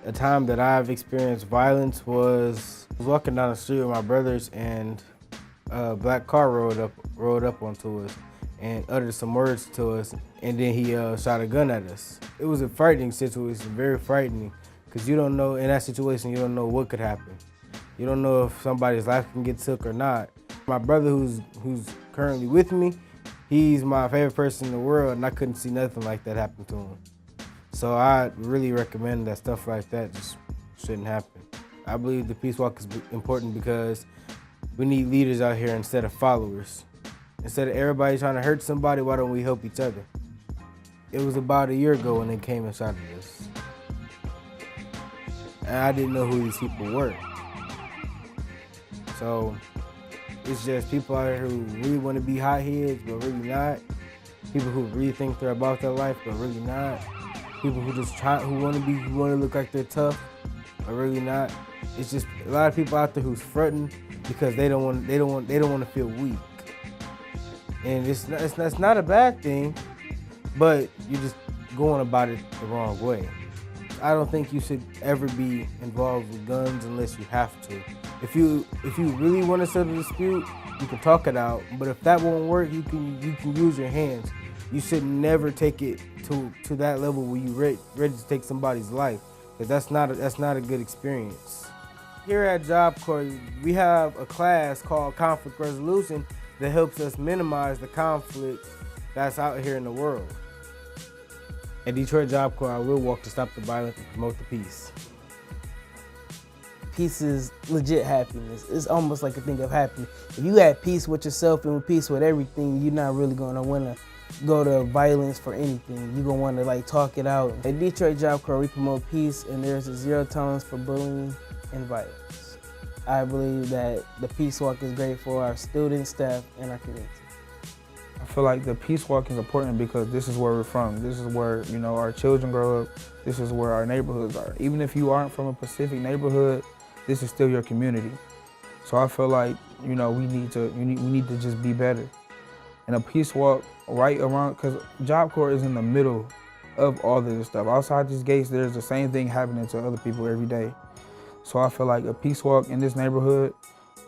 A time that I've experienced violence was walking down the street with my brothers, and a black car rode up onto us and uttered some words to us, and then he shot a gun at us. It was a frightening situation, very frightening, because you don't know, in that situation, you don't know what could happen. You don't know if somebody's life can get took or not. My brother who's currently with me, he's my favorite person in the world, and I couldn't see nothing like that happen to him. So I really recommend that stuff like that just shouldn't happen. I believe the Peace Walk is important because we need leaders out here instead of followers. Instead of everybody trying to hurt somebody, why don't we help each other? It was about a year ago when they came and shot at us. And I didn't know who these people were. So it's just people out here who really want to be hotheads, but really not. People who really think they're about their life, but really not. People who just who want to look like they're tough, but really not. It's just a lot of people out there who's fronting because they don't want to feel weak. And it's not a bad thing, but you're just going about it the wrong way. I don't think you should ever be involved with guns unless you have to. If you really want to settle a dispute, you can talk it out. But if that won't work, you can use your hands. You should never take it to that level where you're ready to take somebody's life, because that's not a good experience. Here at Job Corps, we have a class called Conflict Resolution that helps us minimize the conflict that's out here in the world. At Detroit Job Corps, I will walk to stop the violence and promote the peace. Peace is legit happiness. It's almost like a thing of happiness. If you have peace with yourself and with peace with everything, you're not really gonna wanna go to violence for anything. You're gonna wanna talk it out. At Detroit Job Corps, we promote peace, and there's a zero tolerance for bullying and violence. I believe that the Peace Walk is great for our students, staff, and our community. I feel like the Peace Walk is important because this is where we're from. This is where, our children grow up. This is where our neighborhoods are. Even if you aren't from a specific neighborhood, this is still your community. So I feel like, we need to just be better. And a Peace Walk right around, because Job Corps is in the middle of all of this stuff. Outside these gates, there's the same thing happening to other people every day. So I feel like a Peace Walk in this neighborhood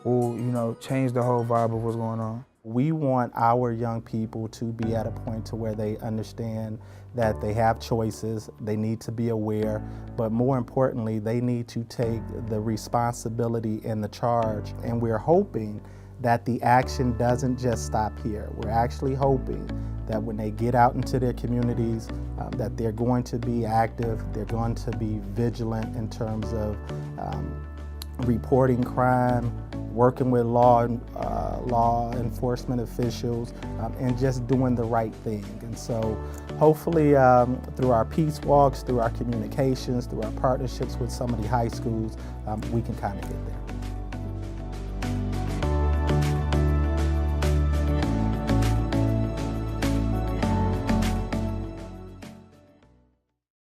will, change the whole vibe of what's going on. We want our young people to be at a point to where they understand that they have choices, they need to be aware, but more importantly, they need to take the responsibility and the charge. And we're hoping that the action doesn't just stop here. We're actually hoping that when they get out into their communities, that they're going to be active, they're going to be vigilant in terms of reporting crime, working with law enforcement officials, and just doing the right thing. And so hopefully through our peace walks, through our communications, through our partnerships with some of the high schools, we can kind of get there.